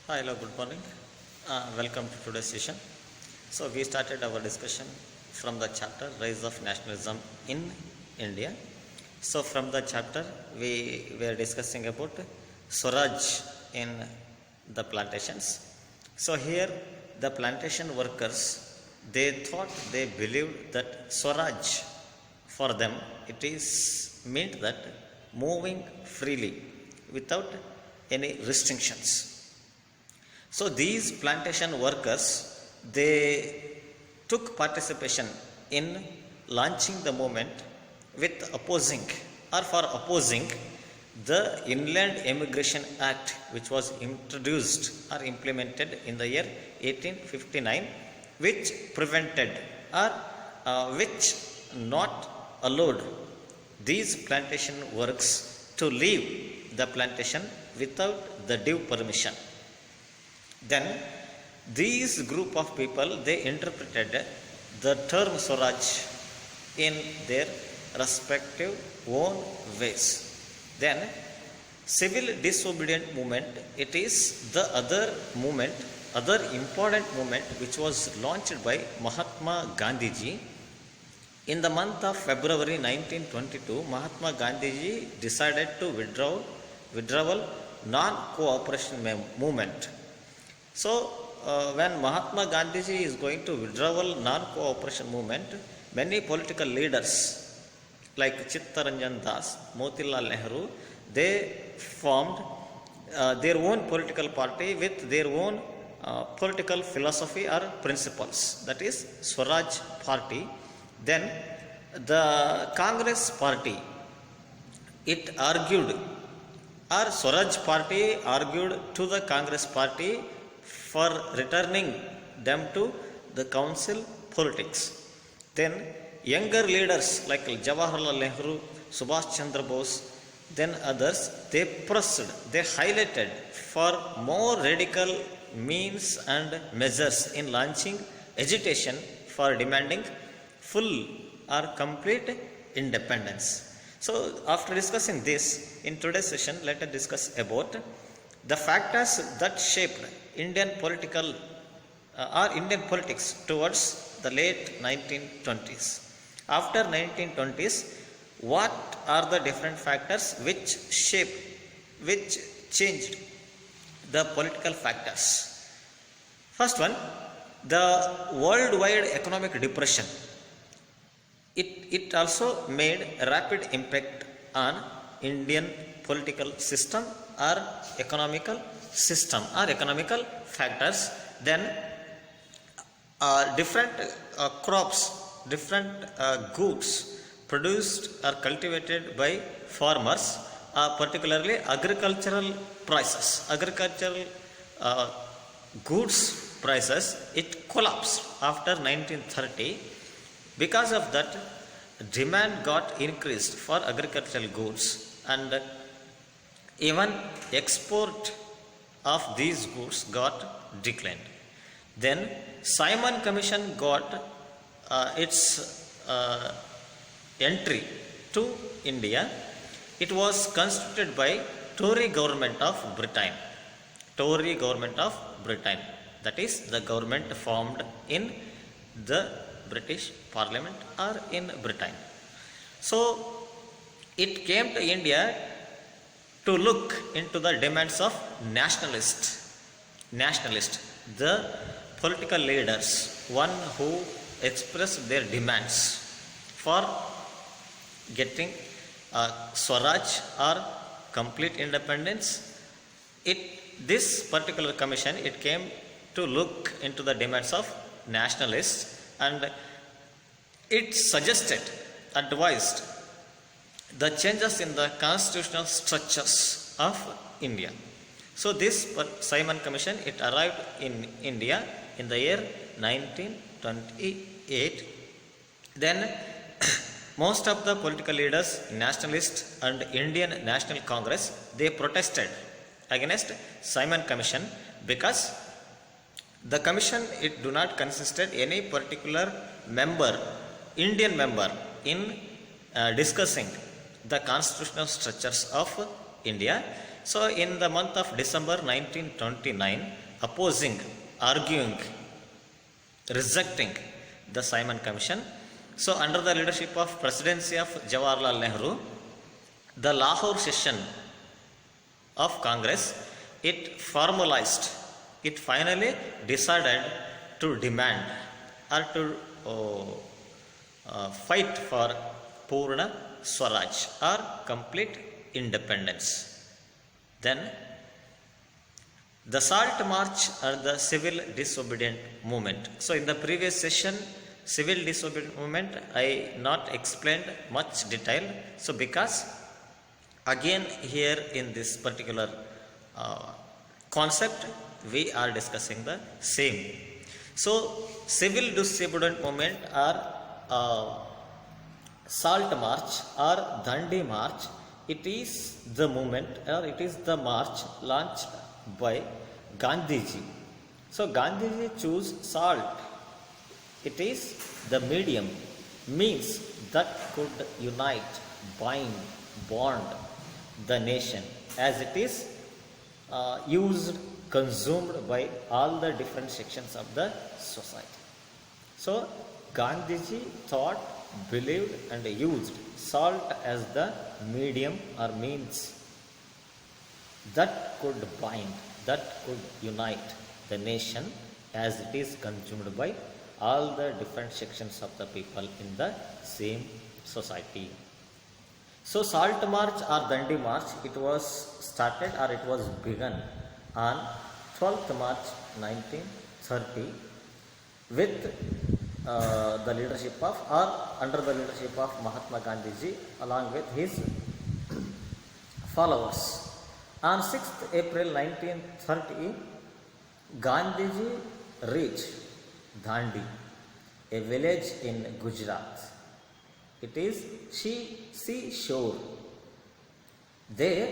Hi, hello, good morning. Welcome to today's session. So, we started our discussion from the chapter Rise of Nationalism in India. So, from the chapter, we were discussing about Swaraj in the plantations. So, here the plantation workers they believed that Swaraj for them it is meant that moving freely without any restrictions. So these plantation workers they took participation in launching the movement with opposing or for opposing the Inland Immigration Act which was introduced or implemented in the year 1859 which prevented or which not allowed these plantation works to leave the plantation without the due permission. Then these group of people they interpreted the term Swaraj in their respective own ways. Then civil disobedient movement it is the other important movement which was launched by Mahatma Gandhiji. In the month of February 1922, Mahatma Gandhiji decided to withdrawal non-cooperation movement. So, when Mahatma Gandhiji is going to withdrawal non-cooperation movement, many political leaders like Chittaranjan Das, Motilal Nehru, they formed their own political party with their own political philosophy or principles. That is Swaraj Party. Then the Congress Party, it argued or Swaraj Party argued to the Congress Party for returning them to the council politics. Then younger leaders like Jawaharlal Nehru, Subhash Chandra Bose, then others, they highlighted for more radical means and measures in launching agitation for demanding full or complete independence. So after discussing this, in today's session, let us discuss about the factors that shaped Indian politics towards the late 1920s. After 1920s, what are the different factors which changed the political factors? First one, the worldwide economic depression. It also made a rapid impact on Indian political system or economical system or economical factors. Then different crops, different goods produced or cultivated by farmers, particularly agricultural goods prices, it collapsed after 1930. Because of that, demand got increased for agricultural goods and even export of these goods got declined. Then Simon Commission got its entry to India. It was constituted by Tory government of Britain. That is the government formed in the British Parliament or in Britain. So it came to India to look into the demands of nationalist, the political leaders, one who expressed their demands for getting Swaraj or complete independence. This particular commission, it came to look into the demands of nationalists and it advised the changes in the constitutional structures of India. So this Simon Commission, it arrived in India in the year 1928. Then most of the political leaders, nationalists and Indian National Congress, they protested against Simon Commission because the commission, it do not consisted any particular Indian member in discussing the constitutional structures of India. So in the month of December 1929, opposing, arguing, rejecting the Simon Commission. So under the leadership of presidency of Jawaharlal Nehru, the Lahore session of Congress, it formalized, it finally decided to demand or to fight for Purna Swaraj or complete independence. Then the Salt March or the Civil Disobedient Movement. So in the previous session, Civil Disobedient Movement, I not explained much detail. So because again here in this particular concept, we are discussing the same. So Civil Disobedient Movement or Salt March or Dandi March, it is the movement or it is the march launched by Gandhiji. So Gandhiji chose salt. It is the medium, means that could unite, bind, bond the nation, as it is used, consumed by all the different sections of the society. So Gandhiji thought, believed and used salt as the medium or means that could bind, that could unite the nation, as it is consumed by all the different sections of the people in the same society. So Salt March or Dandi March, it was started or it was begun on 12th March 1930 with the leadership of or under the leadership of Mahatma Gandhiji along with his followers. On 6th April 1930, Gandhiji reached Dandi, a village in Gujarat. It is seashore. There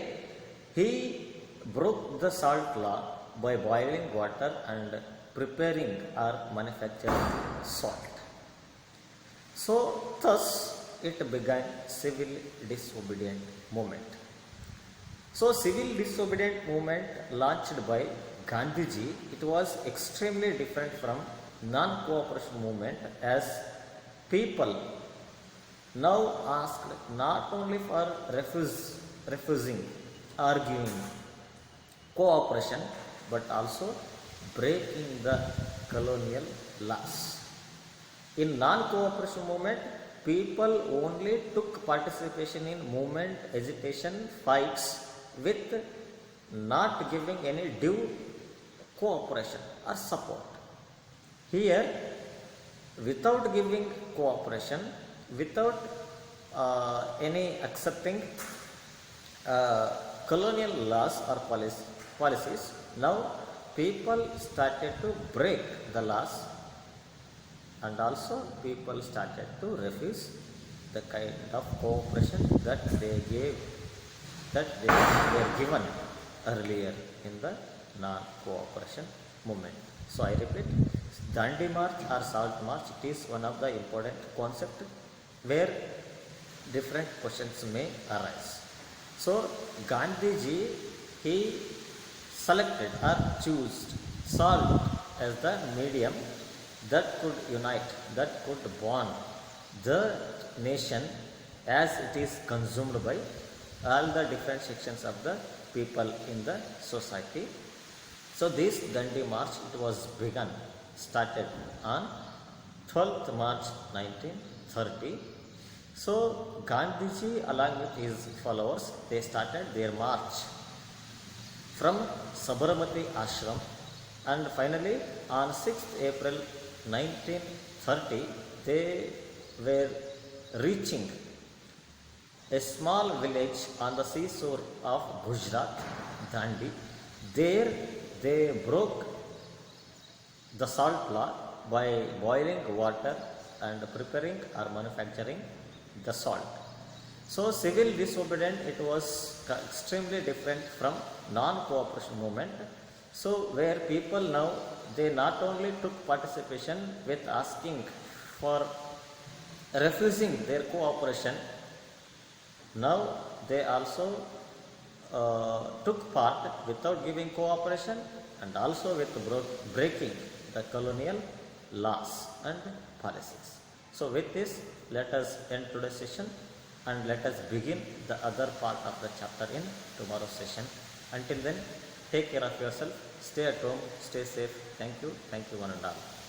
he broke the salt law by boiling water and preparing or manufacturing salt. So thus it began Civil Disobedient Movement. So Civil Disobedient Movement launched by Gandhiji, it was extremely different from non-cooperation movement, as people now asked not only for refusing, arguing, cooperation, but also breaking the colonial laws. In non-cooperation movement, people only took participation in movement, agitation, fights with not giving any due cooperation or support. Here, without giving cooperation, without any accepting colonial laws or policies, now people started to break the laws, and also people started to refuse the kind of cooperation that they were given earlier in the non-cooperation movement. So I repeat, Dandi March or Salt March, it is one of the important concepts where different questions may arise. So Gandhiji, he selected or chose salt as the medium that could unite, that could bond the nation, as it is consumed by all the different sections of the people in the society. So this Dandi March, it was begun, started on 12th March 1930. So Gandhiji along with his followers, they started their march from Sabarmati Ashram, and finally on 6th April 1930 they were reaching a small village on the seashore of Gujarat, Dandi. There they broke the salt law by boiling water and preparing or manufacturing the salt. So civil disobedience, it was extremely different from non-cooperation movement. So where people now, they not only took participation with asking for refusing their cooperation, now they also took part without giving cooperation and also with breaking the colonial laws and policies. So with this, let us end today's session and let us begin the other part of the chapter in tomorrow's session. Until then, take care of yourself, stay at home, stay safe. Thank you one and all.